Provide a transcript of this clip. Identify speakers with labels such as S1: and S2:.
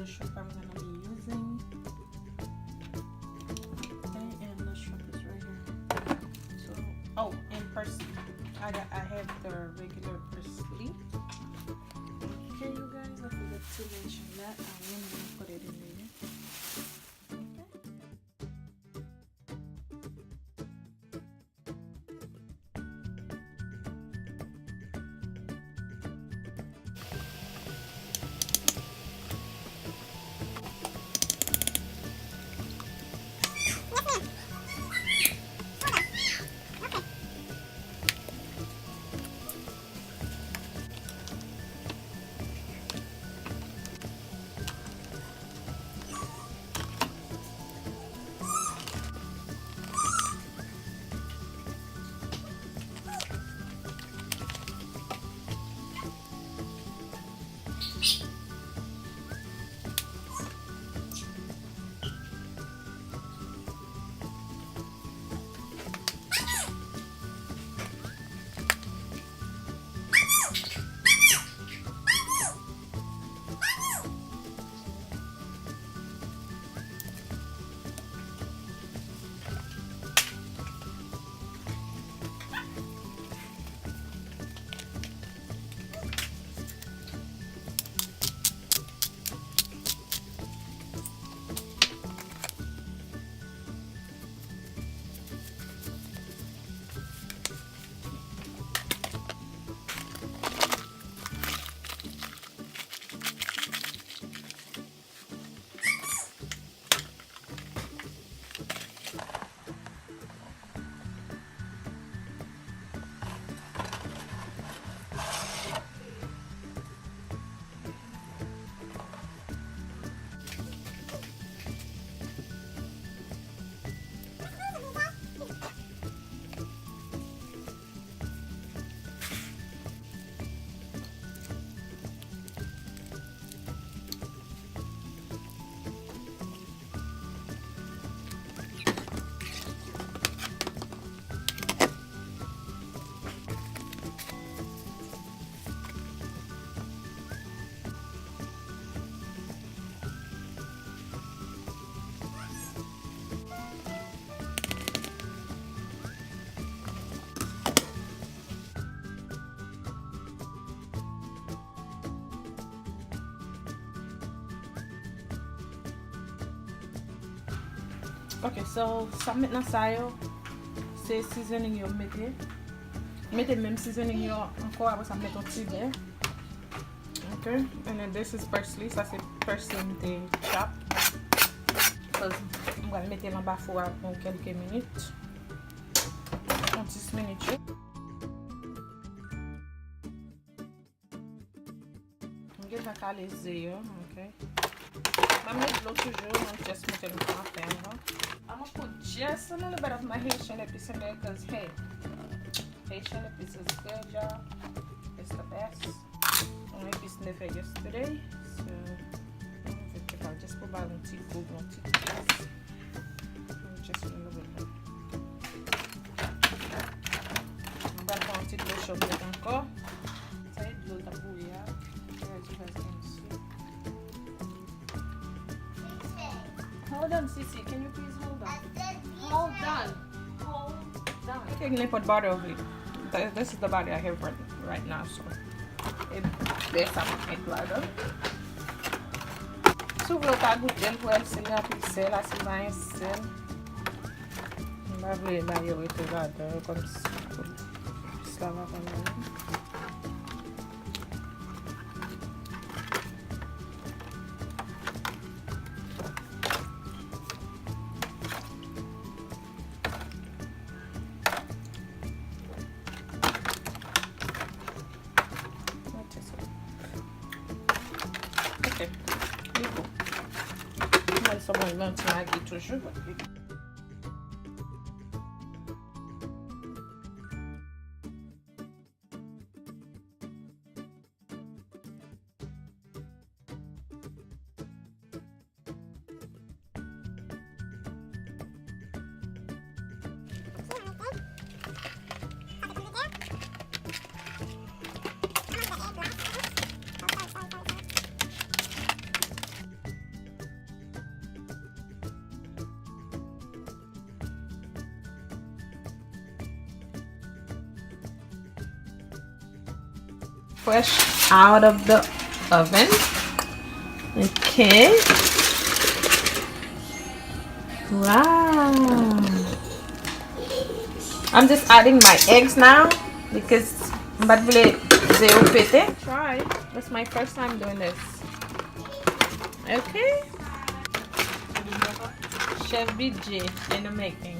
S1: the shrimp I'm gonna be using. Okay, and the shrimp is right here. So, oh, and parsley. I have the regular parsley. Okay, you guys, I forgot to mention that. I'm gonna put it in there. Ok, so sa met nan sa yo, se seasoning yo mette. Mette menm seasoning yo anko apre sa met ton tiver. Okay, and then this is parsley. Sa se parsley mte chop. Because I'm going to mette lan ba four pou kelke minutes. 10 minutes yo. Mge va kaleze yo, okay. I'm going to toujours, I'm just putting it on pan. I'm going to put just a little bit of my Haitian epice in there because, hey, Haitian epice is good, y'all. It's the best. My epice never yesterday, so I'll just put about tea food, no tea sauce. Just a little bit more. I'm going to put un petit peu de chocolat encore. Ça y est, de l'eau de bouillir. As you guys can see. Hold on, Sissy. Can you please hold on? Hold on. Hold on. I'm taking a pot butter over it. This is the butter I have right now, so there's some egg butter. So we'll talk with them for el a pixel, as il va un sel. On va voir la yorite butter comme ça va vraiment. Someone learned to Maggie toujours. fresh out of the oven. Okay. Wow. I'm just adding my eggs now because but zero pete. Try. That's my first time doing this. Okay. Chef BJ in the making.